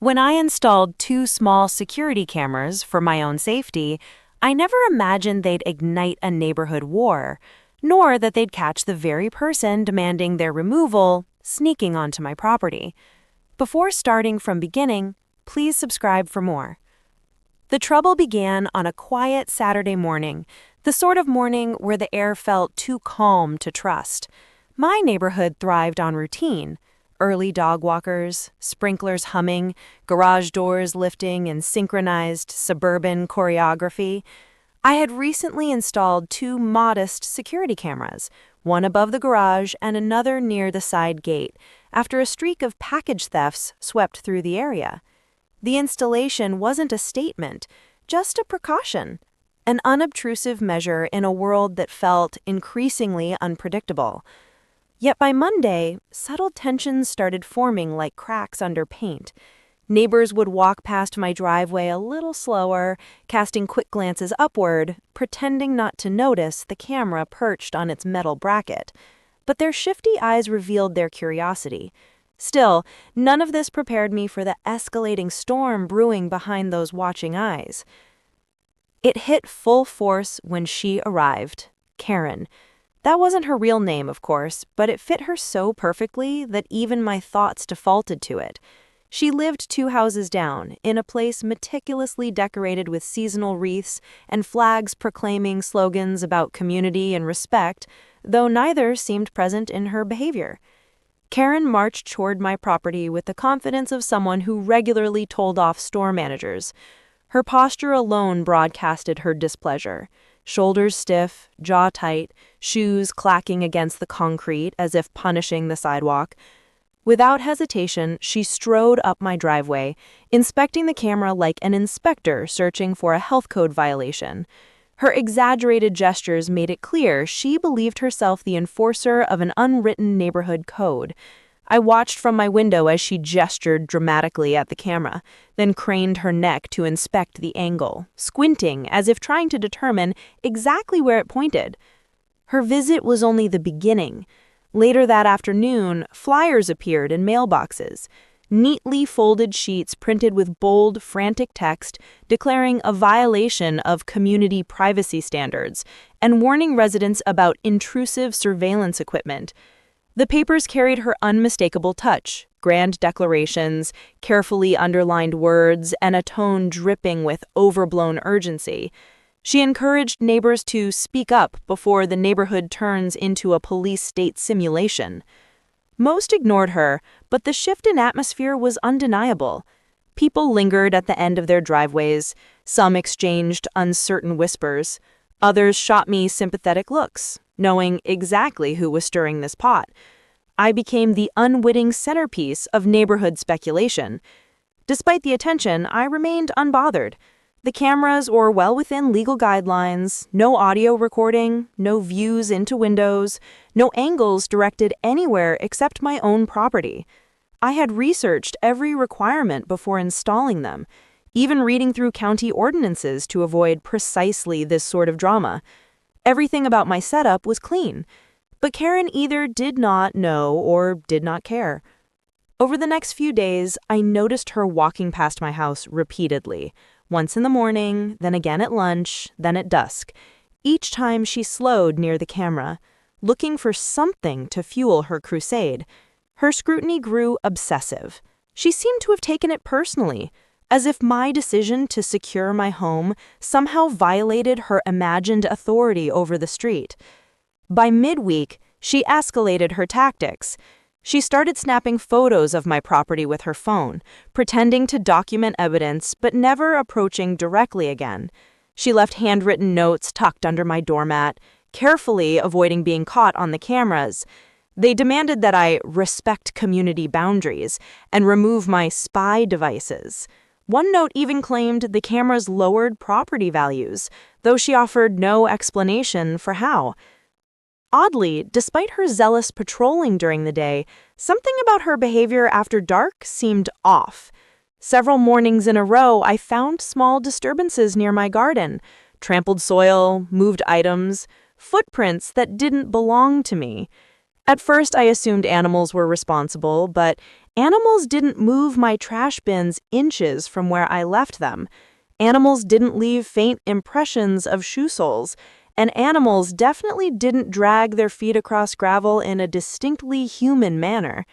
When I installed two small security cameras for my own safety, I never imagined they'd ignite a neighborhood war, nor that they'd catch the very person demanding their removal sneaking onto my property. Before starting from beginning, please subscribe for more. The trouble began on a quiet Saturday morning, the sort of morning where the air felt too calm to trust. My neighborhood thrived on routine. Early dog walkers, sprinklers humming, garage doors lifting in synchronized suburban choreography. I had recently installed two modest security cameras, one above the garage and another near the side gate, after a streak of package thefts swept through the area. The installation wasn't a statement, just a precaution, an unobtrusive measure in a world that felt increasingly unpredictable. Yet by Monday, subtle tensions started forming like cracks under paint. Neighbors would walk past my driveway a little slower, casting quick glances upward, pretending not to notice the camera perched on its metal bracket. But their shifty eyes revealed their curiosity. Still, none of this prepared me for the escalating storm brewing behind those watching eyes. It hit full force when she arrived, Karen. That wasn't her real name, of course, but it fit her so perfectly that even my thoughts defaulted to it. She lived two houses down, in a place meticulously decorated with seasonal wreaths and flags proclaiming slogans about community and respect, though neither seemed present in her behavior. Karen marched toward my property with the confidence of someone who regularly told off store managers. Her posture alone broadcasted her displeasure. Shoulders stiff, jaw tight, shoes clacking against the concrete as if punishing the sidewalk. Without hesitation, she strode up my driveway, inspecting the camera like an inspector searching for a health code violation. Her exaggerated gestures made it clear she believed herself the enforcer of an unwritten neighborhood code. I watched from my window as she gestured dramatically at the camera, then craned her neck to inspect the angle, squinting as if trying to determine exactly where it pointed. Her visit was only the beginning. Later that afternoon, flyers appeared in mailboxes, neatly folded sheets printed with bold, frantic text declaring a violation of community privacy standards and warning residents about intrusive surveillance equipment. The papers carried her unmistakable touch, grand declarations, carefully underlined words, and a tone dripping with overblown urgency. She encouraged neighbors to speak up before the neighborhood turns into a police state simulation. Most ignored her, but the shift in atmosphere was undeniable. People lingered at the end of their driveways, some exchanged uncertain whispers, others shot me sympathetic looks, knowing exactly who was stirring this pot. I became the unwitting centerpiece of neighborhood speculation. Despite the attention, I remained unbothered. The cameras were well within legal guidelines, no audio recording, no views into windows, no angles directed anywhere except my own property. I had researched every requirement before installing them, even reading through county ordinances to avoid precisely this sort of drama. Everything about my setup was clean, but Karen either did not know or did not care. Over the next few days, I noticed her walking past my house repeatedly, once in the morning, then again at lunch, then at dusk. Each time she slowed near the camera, looking for something to fuel her crusade. Her scrutiny grew obsessive. She seemed to have taken it personally, as if my decision to secure my home somehow violated her imagined authority over the street. By midweek, she escalated her tactics. She started snapping photos of my property with her phone, pretending to document evidence but never approaching directly again. She left handwritten notes tucked under my doormat, carefully avoiding being caught on the cameras. They demanded that I respect community boundaries and remove my spy devices. One note even claimed the cameras lowered property values, though she offered no explanation for how. Oddly, despite her zealous patrolling during the day, something about her behavior after dark seemed off. Several mornings in a row, I found small disturbances near my garden, trampled soil, moved items, footprints that didn't belong to me. At first, I assumed animals were responsible, but Animals didn't move my trash bins inches from where I left them. Animals didn't leave faint impressions of shoe soles. And animals definitely didn't drag their feet across gravel in a distinctly human manner.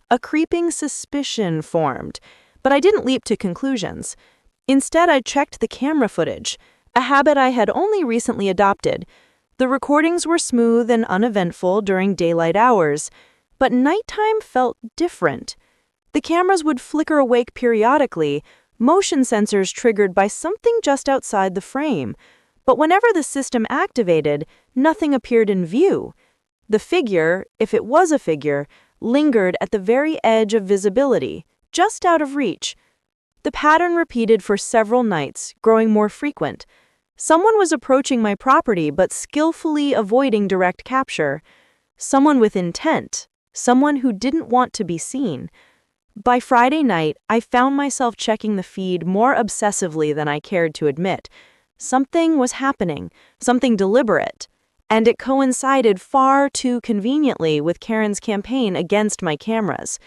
A creeping suspicion formed, but I didn't leap to conclusions. Instead, I checked the camera footage, a habit I had only recently adopted. The recordings were smooth and uneventful during daylight hours, but nighttime felt different. The cameras would flicker awake periodically, motion sensors triggered by something just outside the frame. But whenever the system activated, nothing appeared in view. The figure, if it was a figure, lingered at the very edge of visibility, just out of reach. The pattern repeated for several nights, growing more frequent. Someone was approaching my property but skillfully avoiding direct capture. Someone with intent, someone who didn't want to be seen. By Friday night, I found myself checking the feed more obsessively than I cared to admit. Something was happening, something deliberate, and it coincided far too conveniently with Karen's campaign against my cameras.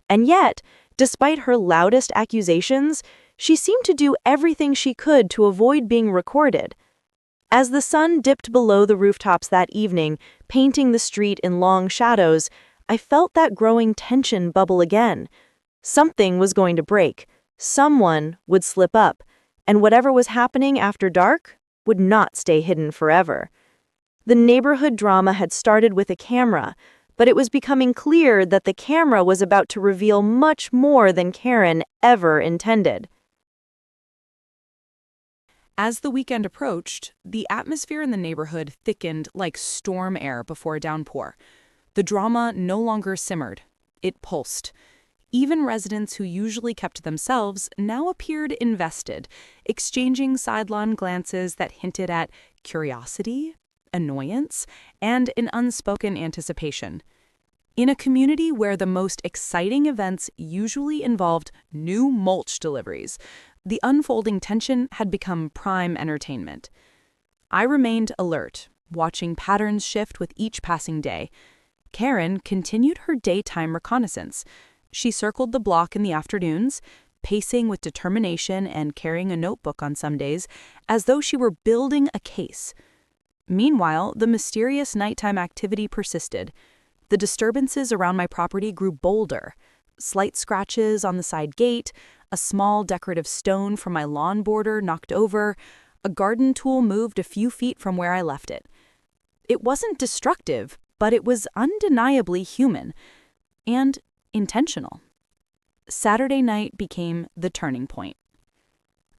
And yet, despite her loudest accusations, she seemed to do everything she could to avoid being recorded. As the sun dipped below the rooftops that evening, painting the street in long shadows, I felt that growing tension bubble again. Something was going to break. Someone would slip up. And whatever was happening after dark would not stay hidden forever. The neighborhood drama had started with a camera, but it was becoming clear that the camera was about to reveal much more than Karen ever intended. As the weekend approached, the atmosphere in the neighborhood thickened like storm air before a downpour. The drama no longer simmered. It pulsed. Even residents who usually kept to themselves now appeared invested, exchanging sidelong glances that hinted at curiosity, annoyance, and an unspoken anticipation. In a community where the most exciting events usually involved new mulch deliveries, the unfolding tension had become prime entertainment. I remained alert, watching patterns shift with each passing day. Karen continued her daytime reconnaissance. She circled the block in the afternoons, pacing with determination and carrying a notebook on some days, as though she were building a case. Meanwhile, the mysterious nighttime activity persisted. The disturbances around my property grew bolder. Slight scratches on the side gate, a small decorative stone from my lawn border knocked over, a garden tool moved a few feet from where I left it. It wasn't destructive, but it was undeniably human. And intentional. Saturday night became the turning point.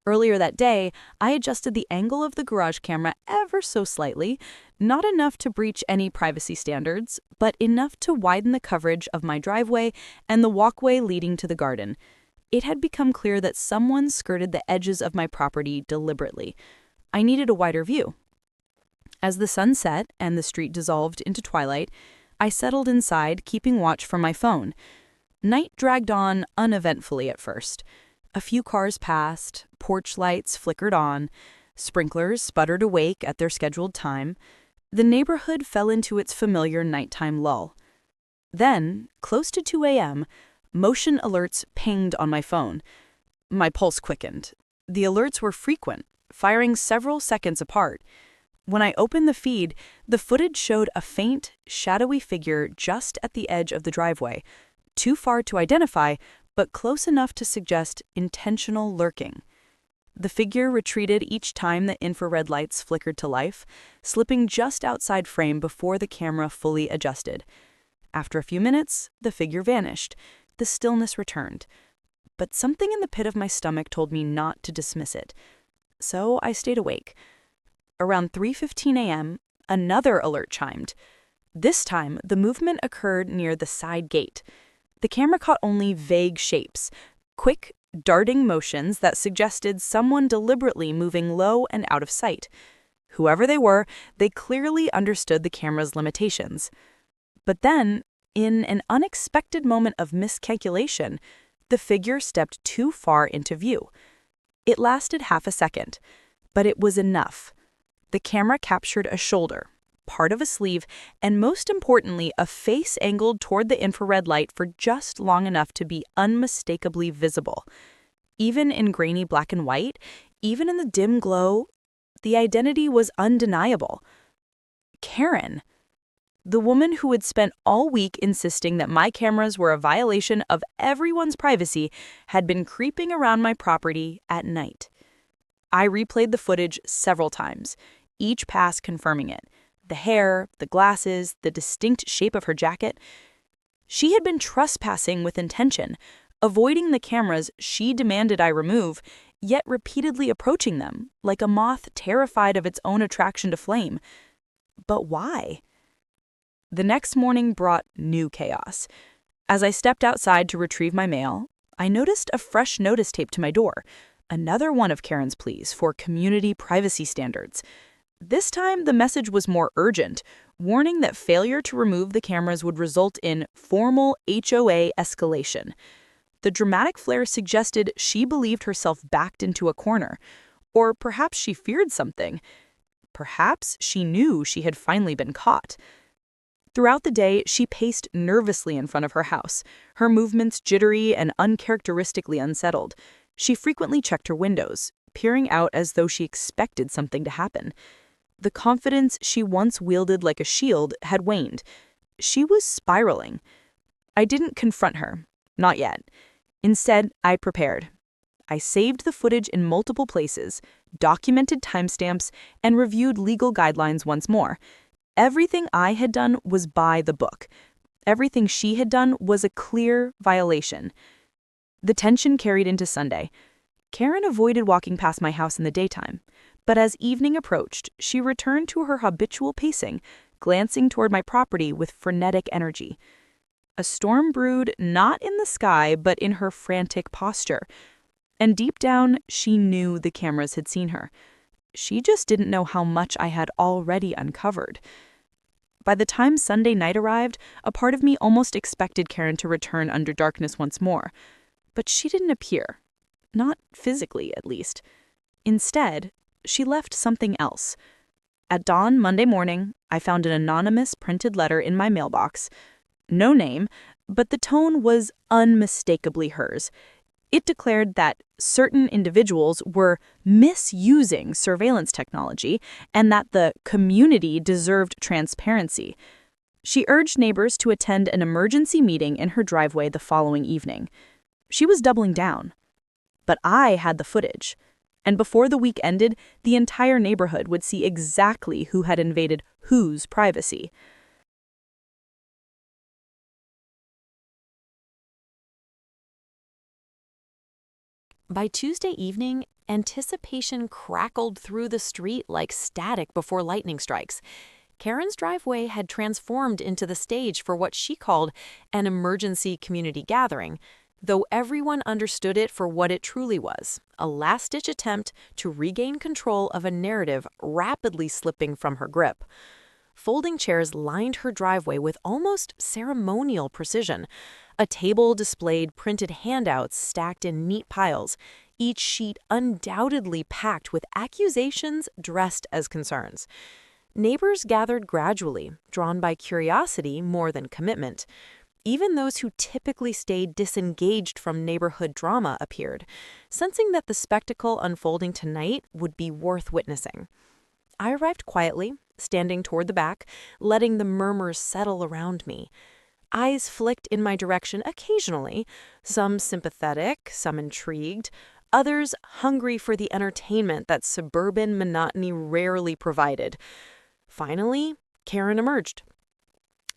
Earlier that day, I adjusted the angle of the garage camera ever so slightly, not enough to breach any privacy standards, but enough to widen the coverage of my driveway and the walkway leading to the garden. It had become clear that someone skirted the edges of my property deliberately. I needed a wider view. As the sun set and the street dissolved into twilight, I settled inside, keeping watch from my phone. Night dragged on uneventfully at first. A few cars passed, porch lights flickered on, sprinklers sputtered awake at their scheduled time. The neighborhood fell into its familiar nighttime lull. Then, close to 2 a.m., motion alerts pinged on my phone. My pulse quickened. The alerts were frequent, firing several seconds apart. When I opened the feed, the footage showed a faint, shadowy figure just at the edge of the driveway, too far to identify, but close enough to suggest intentional lurking. The figure retreated each time the infrared lights flickered to life, slipping just outside frame before the camera fully adjusted. After a few minutes, the figure vanished. The stillness returned. But something in the pit of my stomach told me not to dismiss it. So I stayed awake. Around 3:15 a.m., another alert chimed. This time, the movement occurred near the side gate. The camera caught only vague shapes, quick, darting motions that suggested someone deliberately moving low and out of sight. Whoever they were, they clearly understood the camera's limitations. But then, in an unexpected moment of miscalculation, the figure stepped too far into view. It lasted half a second, but it was enough. The camera captured a shoulder, part of a sleeve, and most importantly, a face angled toward the infrared light for just long enough to be unmistakably visible. Even in grainy black and white, even in the dim glow, the identity was undeniable. Karen. The woman who had spent all week insisting that my cameras were a violation of everyone's privacy had been creeping around my property at night. I replayed the footage several times, each pass confirming it. The hair, the glasses, the distinct shape of her jacket. She had been trespassing with intention, avoiding the cameras she demanded I remove, yet repeatedly approaching them, like a moth terrified of its own attraction to flame. But why? The next morning brought new chaos. As I stepped outside to retrieve my mail, I noticed a fresh notice taped to my door, another one of Karen's pleas for community privacy standards. This time, the message was more urgent, warning that failure to remove the cameras would result in formal HOA escalation. The dramatic flare suggested she believed herself backed into a corner, or perhaps she feared something. Perhaps she knew she had finally been caught. Throughout the day, she paced nervously in front of her house, her movements jittery and uncharacteristically unsettled. She frequently checked her windows, peering out as though she expected something to happen. The confidence she once wielded like a shield had waned. She was spiraling. I didn't confront her. Not yet. Instead, I prepared. I saved the footage in multiple places, documented timestamps, and reviewed legal guidelines once more. Everything I had done was by the book. Everything she had done was a clear violation. The tension carried into Sunday. Karen avoided walking past my house in the daytime, but as evening approached, she returned to her habitual pacing, glancing toward my property with frenetic energy. A storm brewed not in the sky, but in her frantic posture. And deep down, she knew the cameras had seen her. She just didn't know how much I had already uncovered. By the time Sunday night arrived, a part of me almost expected Karen to return under darkness once more. But she didn't appear. Not physically, at least. Instead, she left something else. At dawn Monday morning, I found an anonymous printed letter in my mailbox. No name, but the tone was unmistakably hers. It declared that certain individuals were misusing surveillance technology and that the community deserved transparency. She urged neighbors to attend an emergency meeting in her driveway the following evening. She was doubling down. But I had the footage. And before the week ended, the entire neighborhood would see exactly who had invaded whose privacy. By Tuesday evening, anticipation crackled through the street like static before lightning strikes. Karen's driveway had transformed into the stage for what she called an emergency community gathering, though everyone understood it for what it truly was, a last-ditch attempt to regain control of a narrative rapidly slipping from her grip. Folding chairs lined her driveway with almost ceremonial precision. A table displayed printed handouts stacked in neat piles, each sheet undoubtedly packed with accusations dressed as concerns. Neighbors gathered gradually, drawn by curiosity more than commitment. Even those who typically stayed disengaged from neighborhood drama appeared, sensing that the spectacle unfolding tonight would be worth witnessing. I arrived quietly, standing toward the back, letting the murmurs settle around me. Eyes flicked in my direction occasionally, some sympathetic, some intrigued, others hungry for the entertainment that suburban monotony rarely provided. Finally, Karen emerged.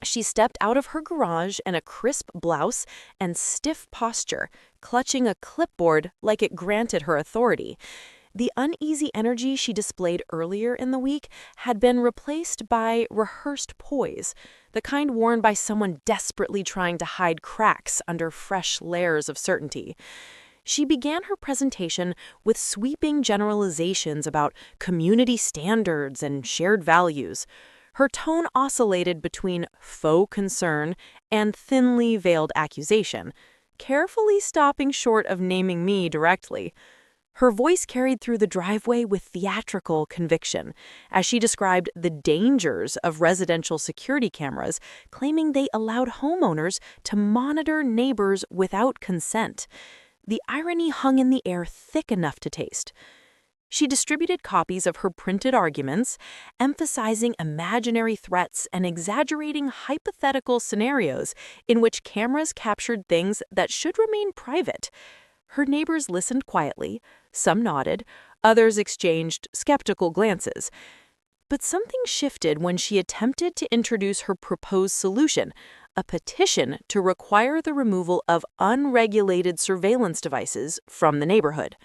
She stepped out of her garage in a crisp blouse and stiff posture, clutching a clipboard like it granted her authority. The uneasy energy she displayed earlier in the week had been replaced by rehearsed poise, the kind worn by someone desperately trying to hide cracks under fresh layers of certainty. She began her presentation with sweeping generalizations about community standards and shared values. Her tone oscillated between faux concern and thinly veiled accusation, carefully stopping short of naming me directly. Her voice carried through the driveway with theatrical conviction as she described the dangers of residential security cameras, claiming they allowed homeowners to monitor neighbors without consent. The irony hung in the air thick enough to taste. She distributed copies of her printed arguments, emphasizing imaginary threats and exaggerating hypothetical scenarios in which cameras captured things that should remain private. Her neighbors listened quietly, some nodded, others exchanged skeptical glances. But something shifted when she attempted to introduce her proposed solution, a petition to require the removal of unregulated surveillance devices from the neighborhood.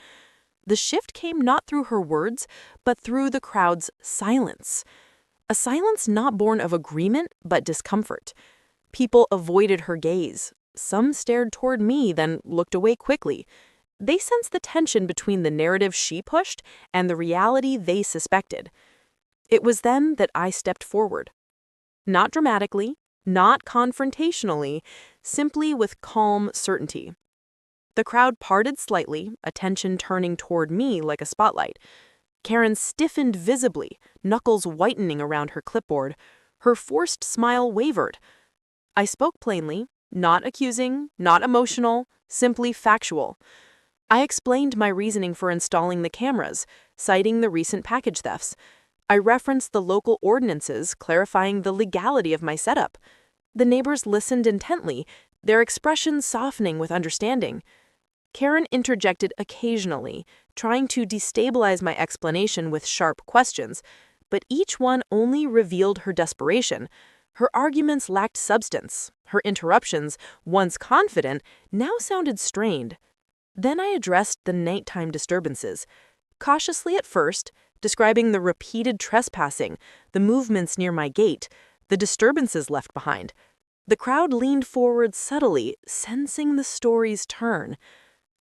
The shift came not through her words, but through the crowd's silence. A silence not born of agreement, but discomfort. People avoided her gaze. Some stared toward me, then looked away quickly. They sensed the tension between the narrative she pushed and the reality they suspected. It was then that I stepped forward. Not dramatically, not confrontationally, simply with calm certainty. The crowd parted slightly, attention turning toward me like a spotlight. Karen stiffened visibly, knuckles whitening around her clipboard. Her forced smile wavered. I spoke plainly, not accusing, not emotional, simply factual. I explained my reasoning for installing the cameras, citing the recent package thefts. I referenced the local ordinances, clarifying the legality of my setup. The neighbors listened intently, their expressions softening with understanding. Karen interjected occasionally, trying to destabilize my explanation with sharp questions, but each one only revealed her desperation. Her arguments lacked substance. Her interruptions, once confident, now sounded strained. Then I addressed the nighttime disturbances. Cautiously at first, describing the repeated trespassing, the movements near my gate, the disturbances left behind. The crowd leaned forward subtly, sensing the story's turn.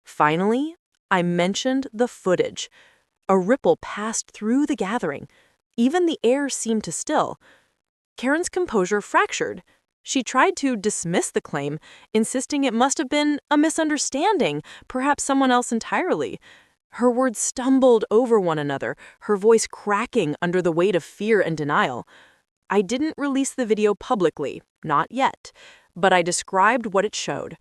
Finally, I mentioned the footage. A ripple passed through the gathering. Even the air seemed to still. Karen's composure fractured. She tried to dismiss the claim, insisting it must have been a misunderstanding, perhaps someone else entirely. Her words stumbled over one another, her voice cracking under the weight of fear and denial. I didn't release the video publicly, not yet, but I described what it showed.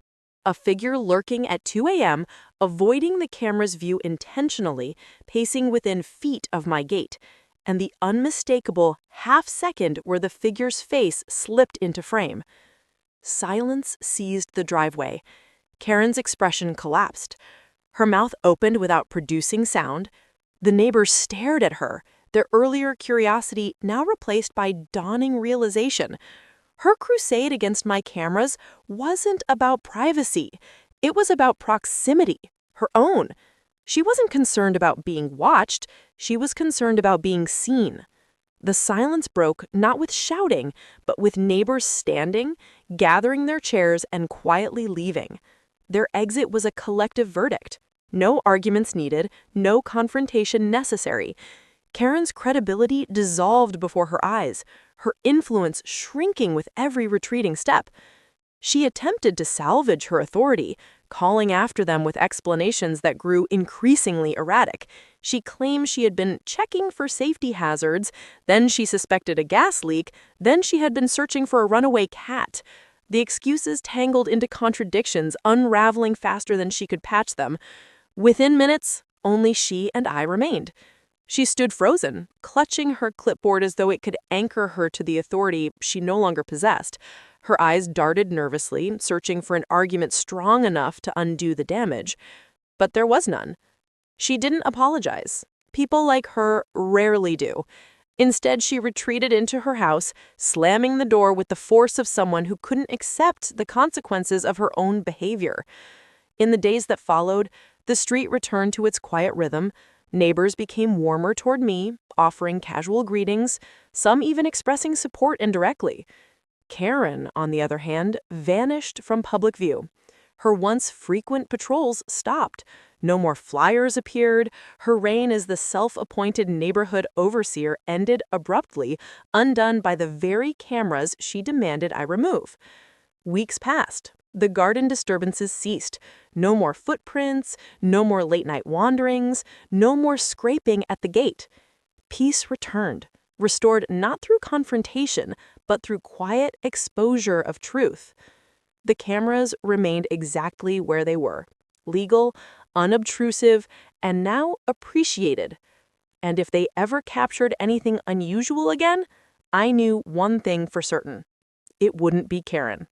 A figure lurking at 2 a.m., avoiding the camera's view intentionally, pacing within feet of my gate, and the unmistakable half-second where the figure's face slipped into frame. Silence seized the driveway. Karen's expression collapsed. Her mouth opened without producing sound. The neighbors stared at her, their earlier curiosity now replaced by dawning realization. Her crusade against my cameras wasn't about privacy. It was about proximity, her own. She wasn't concerned about being watched. She was concerned about being seen. The silence broke not with shouting, but with neighbors standing, gathering their chairs, and quietly leaving. Their exit was a collective verdict. No arguments needed, no confrontation necessary. Karen's credibility dissolved before her eyes, her influence shrinking with every retreating step. She attempted to salvage her authority, calling after them with explanations that grew increasingly erratic. She claimed she had been checking for safety hazards, then she suspected a gas leak, then she had been searching for a runaway cat. The excuses tangled into contradictions, unraveling faster than she could patch them. Within minutes, only she and I remained. She stood frozen, clutching her clipboard as though it could anchor her to the authority she no longer possessed. Her eyes darted nervously, searching for an argument strong enough to undo the damage. But there was none. She didn't apologize. People like her rarely do. Instead, she retreated into her house, slamming the door with the force of someone who couldn't accept the consequences of her own behavior. In the days that followed, the street returned to its quiet rhythm. Neighbors became warmer toward me, offering casual greetings, some even expressing support indirectly. Karen, on the other hand, vanished from public view. Her once frequent patrols stopped. No more flyers appeared. Her reign as the self-appointed neighborhood overseer ended abruptly, undone by the very cameras she demanded I remove. Weeks passed. The garden disturbances ceased. No more footprints, no more late-night wanderings, no more scraping at the gate. Peace returned, restored not through confrontation, but through quiet exposure of truth. The cameras remained exactly where they were, legal, unobtrusive, and now appreciated. And if they ever captured anything unusual again, I knew one thing for certain. It wouldn't be Karen.